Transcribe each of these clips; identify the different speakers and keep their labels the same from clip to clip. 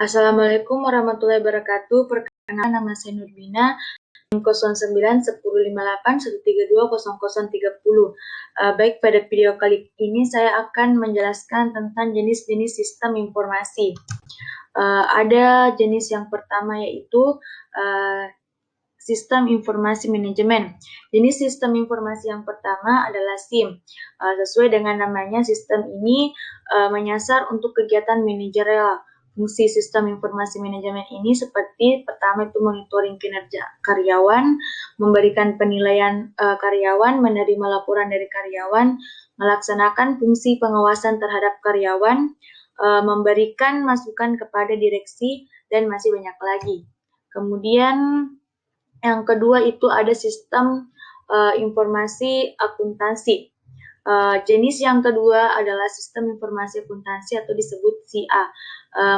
Speaker 1: Assalamualaikum warahmatullahi wabarakatuh. Perkenalkan, nama saya Nurbina, 09 1058 132 0030. Baik, pada video kali ini saya akan menjelaskan tentang jenis-jenis sistem informasi. Ada jenis yang pertama, yaitu sistem informasi manajemen. Jenis sistem informasi yang pertama adalah SIM. Sesuai dengan namanya, sistem ini menyasar untuk kegiatan manajerial. Fungsi sistem informasi manajemen ini seperti pertama itu monitoring kinerja karyawan, memberikan penilaian karyawan, menerima laporan dari karyawan, melaksanakan fungsi pengawasan terhadap karyawan, memberikan masukan kepada direksi, dan masih banyak lagi. Kemudian yang kedua itu ada sistem informasi akuntansi. Jenis yang kedua adalah sistem informasi akuntansi atau disebut SIA.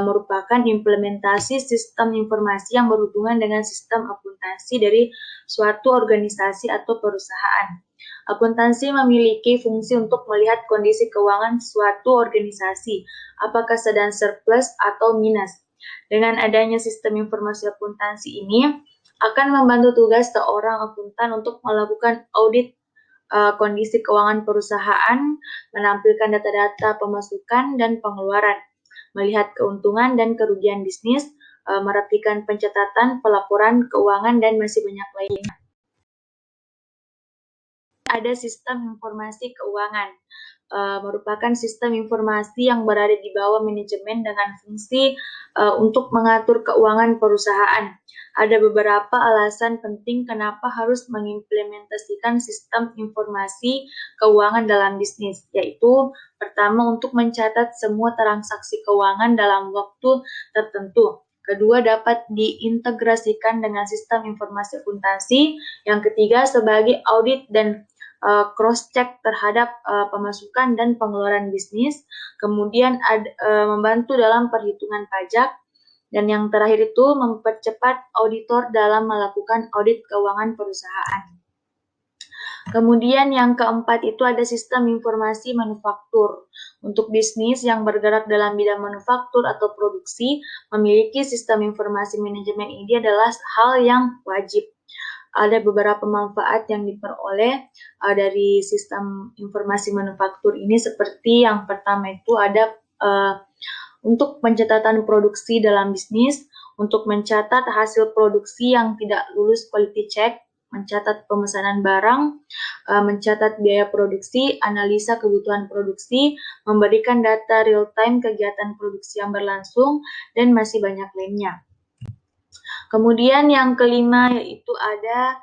Speaker 1: Merupakan implementasi sistem informasi yang berhubungan dengan sistem akuntansi dari suatu organisasi atau perusahaan. Akuntansi memiliki fungsi untuk melihat kondisi keuangan suatu organisasi, apakah sedang surplus atau minus. Dengan adanya sistem informasi akuntansi ini akan membantu tugas seorang akuntan untuk melakukan audit kondisi keuangan perusahaan, menampilkan data-data pemasukan dan pengeluaran, melihat keuntungan dan kerugian bisnis, merapikan pencatatan, pelaporan keuangan, dan masih banyak lainnya. Ada sistem informasi keuangan, merupakan sistem informasi yang berada di bawah manajemen dengan fungsi untuk mengatur keuangan perusahaan. Ada beberapa alasan penting kenapa harus mengimplementasikan sistem informasi keuangan dalam bisnis, yaitu pertama untuk mencatat semua transaksi keuangan dalam waktu tertentu. Kedua, dapat diintegrasikan dengan sistem informasi akuntansi. Yang ketiga, sebagai audit dan cross-check terhadap pemasukan dan pengeluaran bisnis. Kemudian membantu dalam perhitungan pajak. Dan yang terakhir itu mempercepat auditor dalam melakukan audit keuangan perusahaan. Kemudian yang keempat itu ada sistem informasi manufaktur. Untuk bisnis yang bergerak dalam bidang manufaktur atau produksi, memiliki sistem informasi manajemen ini adalah hal yang wajib. Ada beberapa manfaat yang diperoleh dari sistem informasi manufaktur ini, seperti yang pertama itu ada untuk pencatatan produksi dalam bisnis, untuk mencatat hasil produksi yang tidak lulus quality check, mencatat pemesanan barang, mencatat biaya produksi, analisa kebutuhan produksi, memberikan data real-time kegiatan produksi yang berlangsung, dan masih banyak lainnya. Kemudian yang kelima yaitu ada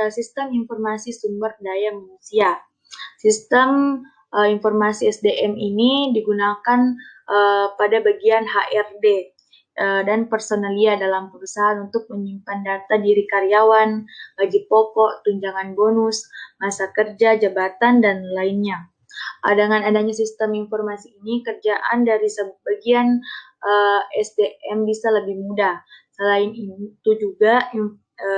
Speaker 1: sistem informasi sumber daya manusia. Sistem informasi SDM ini digunakan pada bagian HRD dan personalia dalam perusahaan untuk menyimpan data diri karyawan, gaji pokok, tunjangan bonus, masa kerja, jabatan, dan lainnya. Dengan adanya sistem informasi ini, kerjaan dari sebagian SDM bisa lebih mudah. Selain itu juga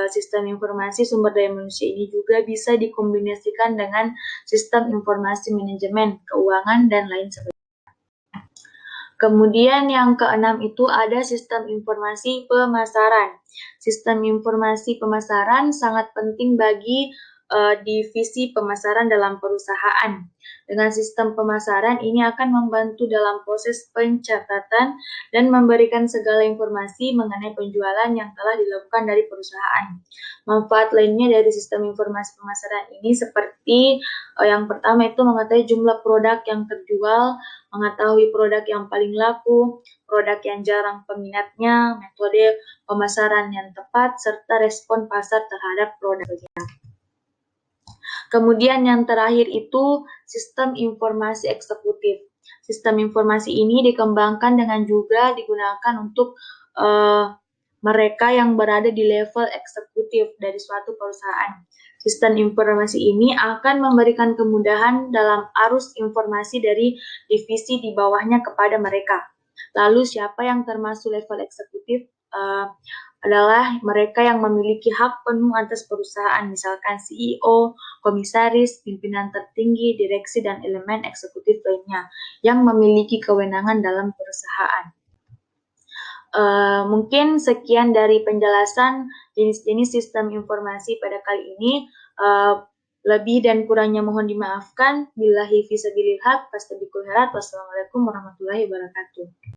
Speaker 1: sistem informasi sumber daya manusia ini juga bisa dikombinasikan dengan sistem informasi manajemen keuangan dan lain sebagainya. Kemudian yang keenam itu ada sistem informasi pemasaran. Sistem informasi pemasaran sangat penting bagi divisi pemasaran dalam perusahaan. Dengan sistem pemasaran ini akan membantu dalam proses pencatatan dan memberikan segala informasi mengenai penjualan yang telah dilakukan dari perusahaan. Manfaat lainnya dari sistem informasi pemasaran ini seperti yang pertama itu mengetahui jumlah produk yang terjual, mengetahui produk yang paling laku, produk yang jarang peminatnya, metode pemasaran yang tepat, serta respon pasar terhadap produknya. Kemudian yang terakhir itu sistem informasi eksekutif. Sistem informasi ini dikembangkan dengan juga digunakan untuk mereka yang berada di level eksekutif dari suatu perusahaan. Sistem informasi ini akan memberikan kemudahan dalam arus informasi dari divisi di bawahnya kepada mereka. Lalu siapa yang termasuk level eksekutif? Adalah mereka yang memiliki hak penuh atas perusahaan, misalkan CEO, komisaris, pimpinan tertinggi, direksi, dan elemen eksekutif lainnya yang memiliki kewenangan dalam perusahaan. Mungkin sekian dari penjelasan jenis-jenis sistem informasi pada kali ini. Lebih dan kurangnya mohon dimaafkan. Billahi fisabilil haq, fastabiqul khairat. Wassalamualaikum warahmatullahi wabarakatuh.